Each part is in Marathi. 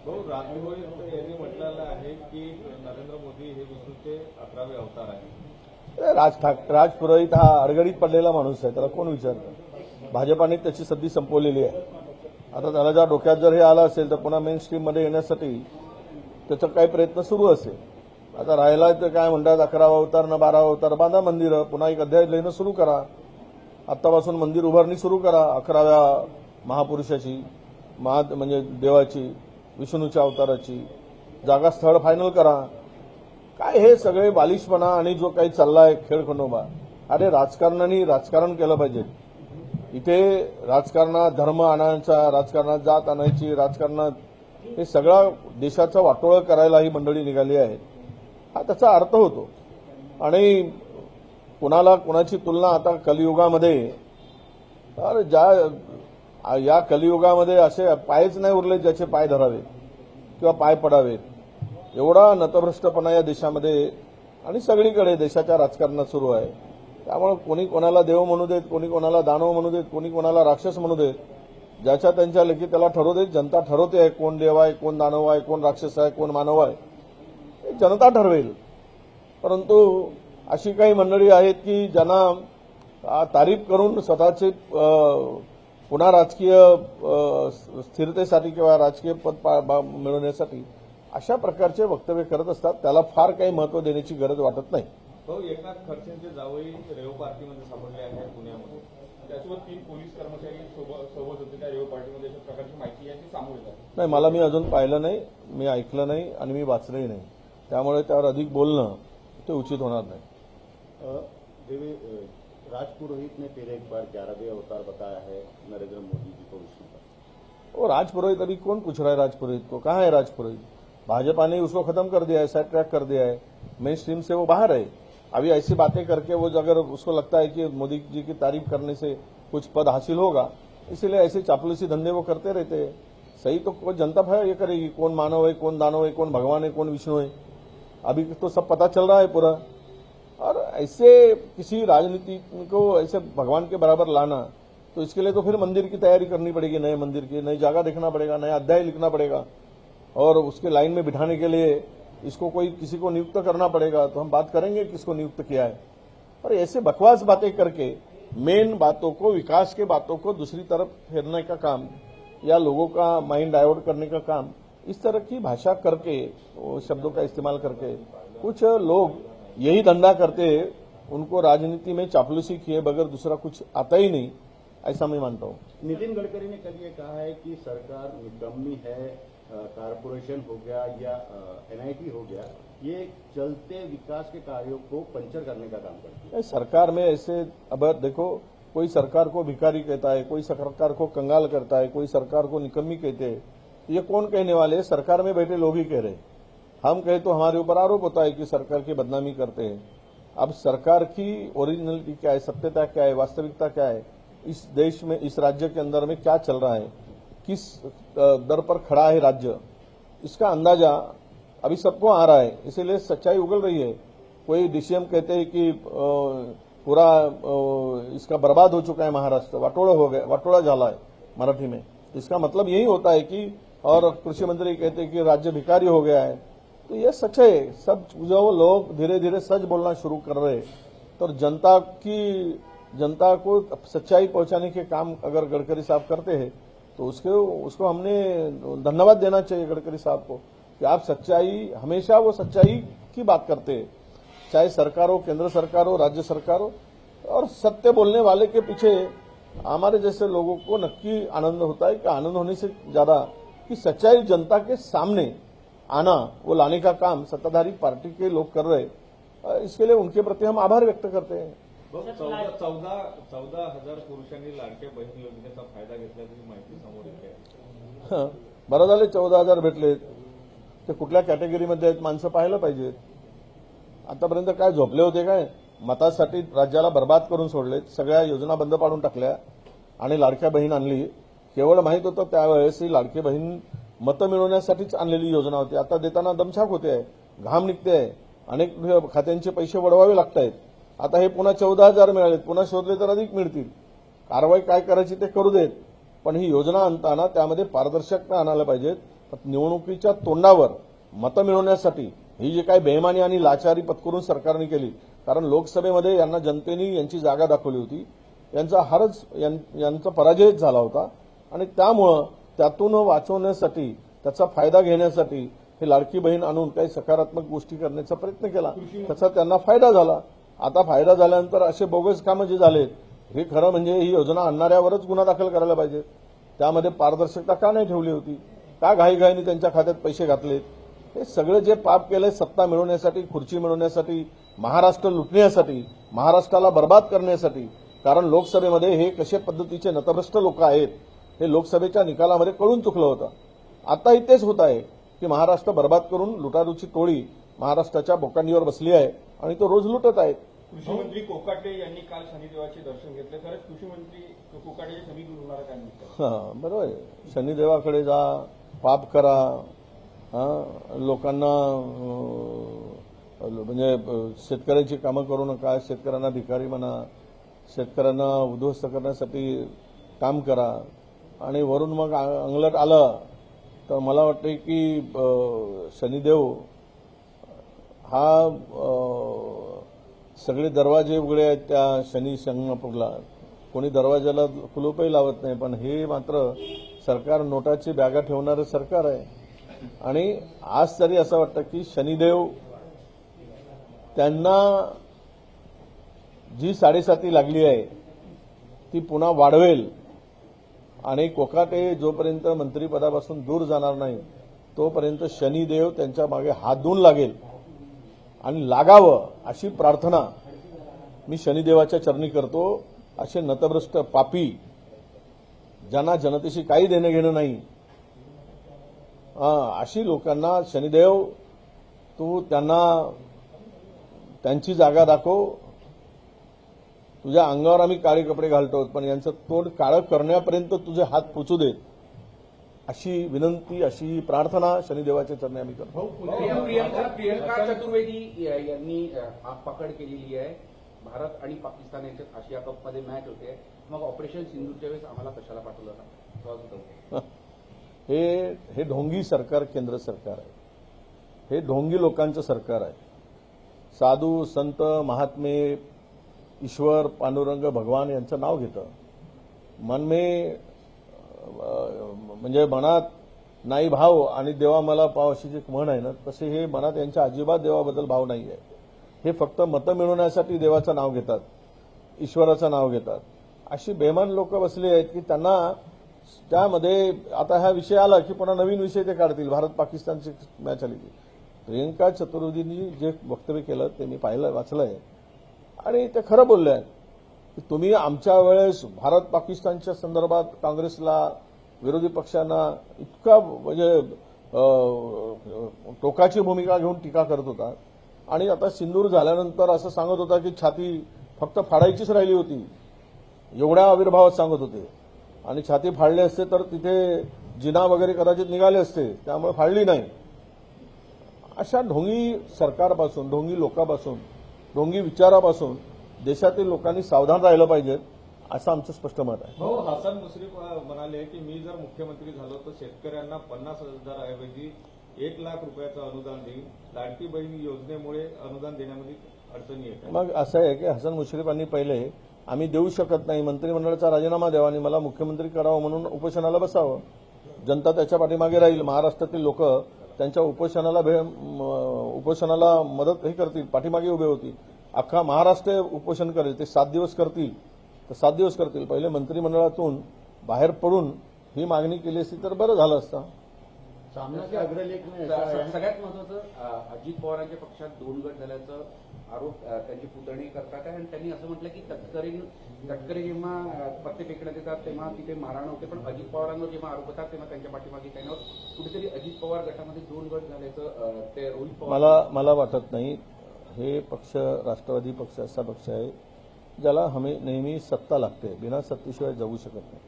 राजभर यांनी म्हटलेलं आहे की नरेंद्र मोदी हे विष्णूचे 11वे अवतार आहे. राज पुरोहित हा अडगडीत पडलेला माणूस आहे, त्याला कोण विचारतं. भाजपाने त्याची सद्दी संपवलेली आहे. आता त्याला ज्या डोक्यात जर हे आलं असेल तर पुन्हा मेन स्ट्रीममध्ये येण्यासाठी त्याचा काही प्रयत्न सुरू असेल. आता राहिला तर काय म्हणतात 11वा अवतार न 12वा अवतार, बांधा मंदिरं, पुन्हा एक अध्याय लिहिणं सुरू करा. आत्तापासून मंदिर उभारणी सुरू करा 11व्या महापुरुषाची, म्हणजे देवाची, विष्णूच्या अवताराची. जागा स्थळ फायनल करा. काय हे सगळे बालिशपणा आणि जो काही चाललाय खेळखंडोबा, अरे राजकारणाने राजकारण केलं पाहिजे. इथे राजकारणात धर्म आणायचा, राजकारणात जात आणायची, राजकारणात हे सगळा देशाचा वाटोळं करायला ही मंडळी निघाली आहे, हा त्याचा अर्थ होतो. आणि कुणाची तुलना आता कलियुगामध्ये, या कलियुगामध्ये असे पायच नाही उरले ज्याचे पाय धरावे किंवा पाय पडावेत. एवढा नतभ्रष्टपणा या देशामध्ये आणि सगळीकडे देशाच्या राजकारणात सुरू आहे. त्यामुळे कोणी कोणाला देव म्हणू देत, कोणी कोणाला दानव म्हणू देत, कोणी कोणाला राक्षस म्हणू देत. ज्याच्या त्यांच्या लेखी त्याला ठरवू देत. जनता ठरवते आहे कोण देव आहे, कोण दानव आहे, कोण राक्षस आहे, कोण मानव आहे, हे जनता ठरवेल. परंतु अशी काही मंडळी आहेत की ज्यांना तारीफ करून स्वतःचे पुन्हा राजकीय स्थिरतेसाठी किंवा राजकीय पद मिळवण्यासाठी अशा प्रकारचे वक्तव्य करत असतात. त्याला फार काही महत्व देण्याची गरज वाटत नाही. एकनाथ खडसेंचे जावई रेव पार्टीमध्ये सापडले आहेत पुण्यामध्ये. त्यासोबत 3 पोलीस कर्मचारी सोबत होते त्या रेव पार्टीमध्ये, अशा प्रकारची माहिती आहे ती समोर येतात. नाही, मला मी अजून पाहिलं नाही, मी ऐकलं नाही आणि मी वाचलंही नाही. त्यामुळे त्यावर अधिक बोलणं ते उचित होणार नाही. राज पुरोहित ने फिर एक बार 11वें अवतार बताया है नरेंद्र मोदी जी को विष्णु का. वो राज पुरोहित, अभी कौन पूछ रहा है राज पुरोहित को? कहाँ है राज पुरोहित? भाजपा ने उसको खत्म कर दिया है, साइड ट्रैक कर दिया है, मेन स्ट्रीम से वो बाहर है. अभी ऐसी बातें करके वो अगर उसको लगता है कि मोदी जी की तारीफ करने से कुछ पद हासिल होगा, इसीलिए ऐसे चापलूसी धंधे वो करते रहते हैं. सही तो जनता ये करेगी, कौन मानव है, कौन दानव है, कौन भगवान है, कौन विष्णु है, अभी तो सब पता चल रहा है पूरा. और ऐसे किसी राजनीति को ऐसे भगवान के बराबर लाना, तो इसके लिए तो फिर मंदिर की तैयारी करनी पड़ेगी, नए मंदिर की, नई जगह देखना पड़ेगा, नया अध्याय लिखना पड़ेगा, और उसके लाइन में बिठाने के लिए इसको किसी को नियुक्त करना पड़ेगा. तो हम बात करेंगे किसको नियुक्त किया है. और ऐसे बकवास बातें करके मेन बातों को, विकास के बातों को दूसरी तरफ फेरने का काम या लोगों का माइंड डाइवर्ट करने का काम, इस तरह की भाषा करके, शब्दों का इस्तेमाल करके कुछ लोग यही धंधा करते हैं. उनको राजनीति में चापलूसी किए बगैर दूसरा कुछ आता ही नहीं, ऐसा मैं मानता हूँ. नितिन गडकरी ने कल ये कहा है कि सरकार निकम्मी है, कारपोरेशन हो गया या एनआईटी हो गया, ये चलते विकास के कार्यों को पंचर करने का काम करती है. सरकार में ऐसे, अब देखो, कोई सरकार को भिखारी कहता है, कोई सरकार को कंगाल करता है, कोई सरकार को निकम्मी कहते हैं. ये कौन कहने वाले हैं? सरकार में बैठे लोग ही कह रहे हैं. हम कहे तो हमारे ऊपर आरोप होता है कि सरकार की बदनामी करते हैं. अब सरकार की ओरिजिनलिटी क्या है, सत्यता क्या है, वास्तविकता क्या है, इस देश में, इस राज्य के अंदर में क्या चल रहा है, किस दर पर खड़ा है राज्य, इसका अंदाजा अभी सबको आ रहा है. इसीलिए सच्चाई उगल रही है. कोई डीसीएम कहते हैं कि पूरा इसका बर्बाद हो चुका है महाराष्ट्र, वाटोड़ा हो गया, वाटोड़ा झाला है मराठी में. इसका मतलब यही होता है कि, और कृषि मंत्री कहते हैं कि राज्य भिखारी हो गया है. तो ये सच है. सब जो लोग धीरे धीरे सच बोलना शुरू कर रहे हैं, तो जनता को सच्चाई पहुंचाने के काम अगर गडकरी साहब करते हैं तो उसको हमने धन्यवाद देना चाहिए गडकरी साहब को कि आप सच्चाई, हमेशा वो सच्चाई की बात करते हैं, चाहे सरकार हो, केंद्र सरकार हो, राज्य सरकार हो. और सत्य बोलने वाले के पीछे हमारे जैसे लोगों को नक्की आनंद होता है, कि आनंद होने से ज्यादा कि सच्चाई जनता के सामने आना, वो लाने का काम सत्ताधारी पार्टी के लोग कर रहे हैं. इसके लिए उनके प्रति हम आभार व्यक्त करते हैं. 14,000 पुरुषांनी लाडक्या बहीण योजनेचा फायदा घेतल्याची माहिती समोर येते. बरं झाले 14,000 भेटले. ते कुठल्या कॅटेगरीमध्ये आहेत माणसं पाहायला पाहिजेत. आतापर्यंत काय झोपले होते काय? मतासाठी राज्याला बर्बाद करून सोडले, सगळ्या योजना बंद पाडून टाकल्या आणि लाडक्या बहीण आणली. केवळ माहित होतं त्यावेळेस ही लाडकी बहीण मतं मिळवण्यासाठीच आणलेली योजना होती. आता देताना दमछाक होते आहे, घाम निघते आहे, अनेक खात्यांचे पैसे वळवावे लागत आहेत. आता हे पुन्हा 14,000 मिळालेत, पुन्हा शोधले तर अधिक मिळतील. कारवाई काय करायची ते करू देत, पण ही योजना आणताना त्यामध्ये पारदर्शकता आणायला पाहिजेत. निवडणुकीच्या तोंडावर मतं मिळवण्यासाठी ही जी काही बेईमानी आणि लाचारी पत्करून सरकारने केली, कारण लोकसभेमध्ये यांना जनतेने यांची जागा दाखवली होती, यांचा हारच यांचा पराजयच झाला होता आणि त्यामुळं त्यातून वाचवण्यासाठी त्याचा फायदा घेण्यासाठी हे लाडकी बहीण आणून काही सकारात्मक गोष्टी करण्याचा प्रयत्न केला, त्याचा त्यांना फायदा झाला. आता फायदा झाल्यानंतर असे बोगस कामं जे झालेत, हे खरं म्हणजे ही योजना आणणाऱ्यावरच गुन्हा दाखल करायला पाहिजे. त्यामध्ये पारदर्शकता का नाही ठेवली होती, का घाईघाईने त्यांच्या खात्यात पैसे घातलेत, हे सगळं जे पाप केलंय सत्ता मिळवण्यासाठी, खुर्ची मिळवण्यासाठी, महाराष्ट्र लुटण्यासाठी, महाराष्ट्राला बर्बाद करण्यासाठी. कारण लोकसभेमध्ये हे कशा पद्धतीचे नतभ्रष्ट लोक आहेत हे लोकसभेच्या निकालामध्ये कळून चुकलं होतं. आताही तेच होत आहे की महाराष्ट्र बर्बाद करून लुटारूची टोळी महाराष्ट्राच्या बोकांडीवर बसली आहे आणि तो रोज लुटत आहेत. कृषी मंत्री कोकाटे यांनी काल शनिदेवाचे दर्शन घेतले. खरंच कृषी मंत्री कोकाटेचे समीकरण होणार काय म्हणतात? बरोबर आहे. शनिदेवाकडे जा, पाप करा, लोकांना म्हणजे शेतकऱ्यांची कामं करू नका, शेतकऱ्यांना भिकारी म्हणा, शेतकऱ्यांना उद्ध्वस्त करण्यासाठी काम करा आणि वरून मग अंगलट आलं तर मला वाटतं की शनिदेव हा सगळे दरवाजे उघडे आहेत त्या शनी शिंगणापूरला, कोणी दरवाजाला कुलूपही लावत नाही. पण हे मात्र सरकार नोटाची बॅगा ठेवणारं सरकार आहे आणि आज तरी असं वाटतं की शनिदेव त्यांना जी साडेसाती लागली आहे ती पुन्हा वाढवेल आणि कोकाटे जोपर्यंत मंत्रिपदापासून दूर जाणार नाही तोपर्यंत शनिदेव त्यांच्या मागे हात धुवून लागेल आणि लागावं अशी प्रार्थना मी शनिदेवाच्या चरणी करतो. असे नतभ्रष्ट पापी ज्यांना जनतेशी काही देणं घेणं नाही, अशी लोकांना शनिदेव तू त्यांना त्यांची जागा दाखव. तुझ्या अंगावर आम्ही काळे कपडे घालतो पण यांचं तोंड काळं करण्यापर्यंत तुझे हात पोचू देत अशी विनंती, अशी प्रार्थना शनिदेवाच्या चरणी आम्ही करतो. प्रियंका चतुर्वेदी यांनी पकड केलेली आहे. भारत आणि पाकिस्तान यांच्यात आशिया कपमध्ये मॅच होते, मग ऑपरेशन सिंधूरच्या वेळेस आम्हाला कशाला पाठवलं? हे ढोंगी सरकार केंद्र सरकार आहे. हे ढोंगी लोकांचं सरकार आहे. साधू संत महात्मे ईश्वर पांडुरंग भगवान यांचं नाव घेतं. मन में म्हणजे मनात नाही भाव आणि देवा मला पाव अशी जी म्हण आहे ना, तसे हे मनात यांच्या अजिबात देवाबद्दल भाव नाही आहे. हे फक्त मतं मिळवण्यासाठी देवाचं नाव घेतात, ईश्वराचं नाव घेतात. अशी बेमान लोक बसली आहेत की त्यांना त्यामध्ये आता हा विषय आला की पुन्हा नवीन विषय ते काढतील. भारत पाकिस्तानची मॅच आली की प्रियंका चतुर्वेदींनी जे वक्तव्य केलं ते मी पाहिलं, वाचलंय आणि ते खरं बोलले आहेत की तुम्ही आमच्या वेळेस भारत पाकिस्तानच्या संदर्भात काँग्रेसला, विरोधी पक्षांना इतका म्हणजे टोकाची भूमिका घेऊन टीका करत होता आणि आता सिंदूर झाल्यानंतर असं सांगत होता की छाती फक्त फाडायचीच राहिली होती, एवढ्या आविर्भावात सांगत होते. आणि छाती फाडली असते तर तिथे जिना वगैरे कदाचित निघाले असते, त्यामुळे फाडली नाही. अशा ढोंगी सरकारपासून, ढोंगी लोकांपासून, ढोंगी विचारापासून देशातील लोकांनी सावधान राहिलं पाहिजे असं आमचं स्पष्ट मत आहे. हो, हसन मुश्रीफ म्हणाले की मी जर मुख्यमंत्री झालो तर शेतकऱ्यांना 50,000 ऐवजी 1 लाख रुपयाचं अनुदान देईल. लाडकी बहीण योजनेमुळे अनुदान देण्यामध्ये अडचणी येतात. मग असं आहे की हसन मुश्रीफांनी पहिले आम्ही देऊ शकत नाही, मंत्रिमंडळाचा राजीनामा द्यावा आणि मला मुख्यमंत्री करावं म्हणून उपोषणाला बसावं. जनता त्याच्या पाठीमागे राहील. महाराष्ट्रातील लोक त्यांच्या उपोषणाला मदत हे करतील, पाठीमागे उभे होतील. अख्खा महाराष्ट्र उपोषण करेल. ते 7 दिवस करतील तर 7 दिवस करतील. पहिले मंत्रिमंडळातून बाहेर पडून ही मागणी केली असती तर बरं झालं असतं. सामना के अग्रलेख में ऐसा है सगळ्यात महत्वाचं अजित पवारांच्या पक्षात 2 गट झाल्याचं आरोप त्यांची पुतळणी करतात आहे आणि त्यांनी असं म्हटलं की तटकरे जेव्हा पत्ते फेकण्यात येतात तेव्हा तिथे मारहाण होते, पण अजित पवारांवर जेव्हा आरोप होतात तेव्हा त्यांच्या पाठीमागे काही नव्हतं. कुठेतरी अजित पवार गटामध्ये 2 गट झाल्याचं ते रोहित पवार मला वाटत नाही. हे पक्ष राष्ट्रवादी पक्ष असा पक्ष आहे ज्याला नेहमी सत्ता लागते, बिना सत्तेशिवाय जगू शकत नाही.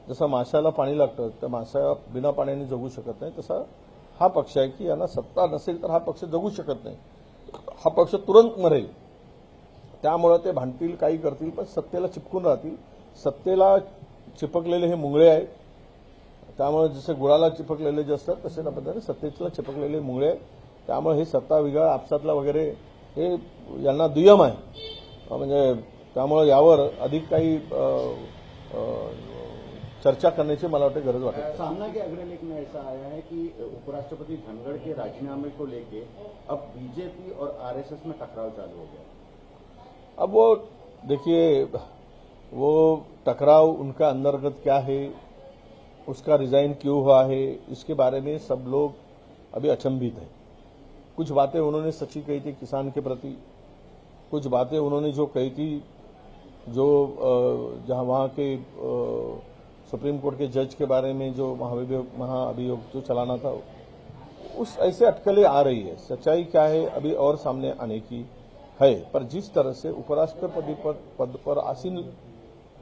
जसं माशाला पाणी लागतं तर मासा बिना पाण्याने जगू शकत नाही, तसा हा पक्ष आहे की यांना सत्ता नसेल तर हा पक्ष जगू शकत नाही. हा पक्ष तुरंत मरेल. त्यामुळे ते भांडतील, काही करतील, पण सत्तेला चिपकून राहतील. सत्तेला चिपकलेले हे मुंगळे आहेत. त्यामुळे जसे गुळाला चिपकलेले जे असतात तसे त्या पद्धतीने सत्तेला चिपकलेले मुळे आहेत. त्यामुळे हे सत्ता विगाळ आपसातला वगैरे हे यांना दुय्यम आहे. म्हणजे त्यामुळे यावर अधिक काही चर्चा करण्याची मला वाटते गरज वाटत. सामना के अग्रलेख में ऐसा आया है कि उपराष्ट्रपति धनखड़ के राजीनामे को लेके अब बीजेपी और आरएसएस में टकराव चालू हो गया। अब वो देखिए, वो टकराव उनका अंतर्गत क्या है, उसका रिजाइन क्यों हुआ है, इसके बारे में सब लोग अभी अचंभित है। कुछ बातें उन्होंने सच्ची कही थी किसान के प्रति, कुछ बातें उन्होंने जो कही थी जो जहां वहां के सुप्रीम कोर्ट के जज के बारे में जो महाअभियोग जो चलाना था, उस ऐसे अटकलें आ रही है। सच्चाई क्या है अभी और सामने आने की है। पर जिस तरह से उपराष्ट्रपति पद पर आसीन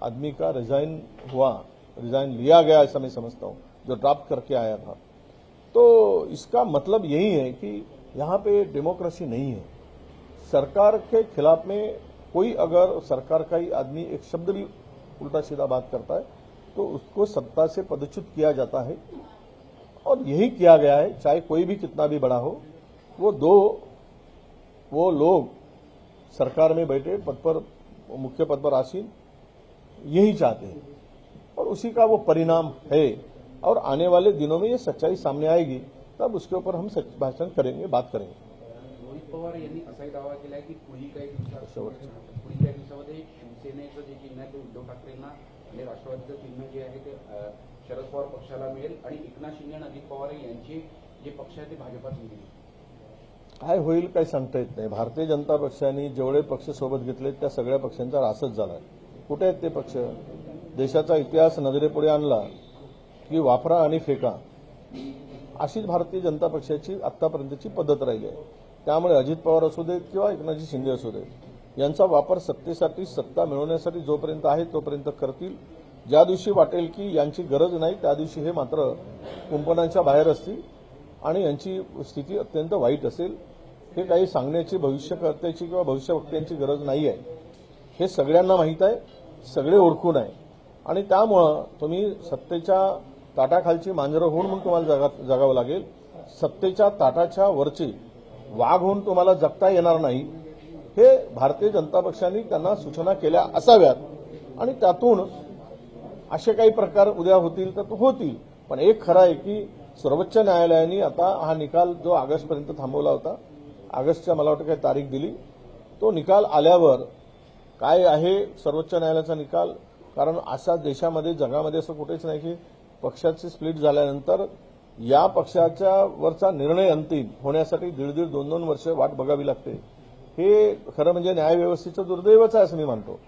आदमी का रिजाइन लिया गया, ऐसा मैं समझता हूं, जो ड्राफ्ट करके आया था, तो इसका मतलब यही है कि यहां पे डेमोक्रेसी नहीं है। सरकार के खिलाफ में कोई अगर सरकार का ही आदमी एक शब्द भी उल्टा सीधा बात करता है तो उसको सत्ता से पदच्युत किया जाता है, और यही किया गया है। चाहे कोई भी कितना भी बड़ा हो, वो लोग सरकार में बैठे मुख्य पद पर आसीन यही चाहते हैं, और उसी का वो परिणाम है। और आने वाले दिनों में ये सच्चाई सामने आएगी, तब उसके ऊपर हम भाषण करेंगे, बात करेंगे। रोहित पवार यांनी असाही दावा केला आहे की पुढील काही दिवसामध्ये शिवसेनेचं जे चिन्ह आहे ते उद्धव ठाकरेंना आणि राष्ट्रवादीचं चिन्ह जे आहे ते शरद पवार पक्षाला मिळेल आणि एकनाथ शिंदे आणि अजित पवार यांचे जे पक्ष आहे ते भाजपात मिळेल। काय होईल काही सांगता येत नाही। भारतीय जनता पक्षाने जेवढे पक्ष सोबत घेतले त्या सगळ्या पक्षांचा रासच झाला। कुठे आहेत ते पक्ष? देशाचा इतिहास नजरेपुढे आणला की वापरा आणि फेका, अशीच भारतीय जनता पक्षाची आतापर्यंतची पद्धत राहिली आहे। त्यामुळे अजित पवार असू देत किंवा एकनाथजी शिंदे असू देत, यांचा वापर सत्तेसाठी, सत्ता मिळवण्यासाठी जोपर्यंत आहे तोपर्यंत करतील। ज्या दिवशी वाटेल की यांची गरज नाही त्या दिवशी हे मात्र कुंपणाच्या बाहेर असतील आणि यांची स्थिती अत्यंत वाईट असेल। हे काही सांगण्याची भविष्यकर्त्याची किंवा भविष्यवक्त्यांची गरज नाही आहे, हे सगळ्यांना माहीत आहे, सगळे ओळखून आहे। आणि त्यामुळं तुम्ही सत्तेच्या ताटाखालची मांजरं होऊन मग तुम्हाला जगावं लागेल। सत्तेच्या ताटाच्या वरची वाघ होऊन तुम्हाला जगता येणार नाही, हे भारतीय जनता पक्षाने त्यांना सूचना केल्या असाव्यात। आणि त्यातून असे काही प्रकार उद्या होतील तर होतील। पण एक खरं आहे की सर्वोच्च न्यायालयाने आता हा निकाल जो ऑगस्टपर्यंत थांबवला होता, ऑगस्टच्या मला वाटतं काही तारीख दिली, तो निकाल आल्यावर काय आहे सर्वोच्च न्यायालयाचा निकाल, कारण अशा देशामध्ये जगामध्ये असं कुठेच नाही की पक्षाची स्प्लिट झाल्यानंतर या पक्षाच्या वरचा निर्णय अंतिम होण्यासाठी 1.5-2 वर्ष वाट बघावी लागते। हे खरं म्हणजे न्यायव्यवस्थेचं दुर्दैवच आहे असं मी मानतो,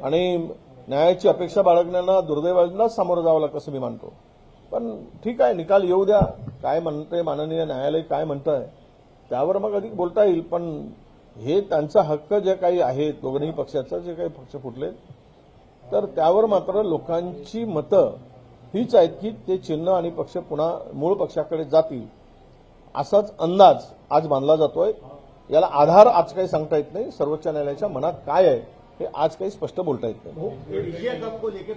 आणि न्यायाची अपेक्षा बाळगण्याला दुर्दैवाला सामोरं जावं लागतं असं मी मानतो। पण ठीक आहे, निकाल येऊ द्या, काय म्हणते माननीय न्यायालय काय म्हणतंय त्यावर मग अधिक बोलता येईल। पण हे त्यांचा हक्क जे काही आहे दोन्ही पक्षाचा, जे काही पक्ष फुटले, तर त्यावर मात्र लोकांची मतं हीच आहेत की ते चिन्ह आणि पक्ष पुन्हा मूळ पक्षाकडे जातील, असाच अंदाज आज बांधला जातोय। याला आधार आज काही सांगता येत नाही। सर्वोच्च न्यायालयाच्या मनात काय आहे हे आज काही स्पष्ट बोलता येत नाही। एशिया कप को लेकर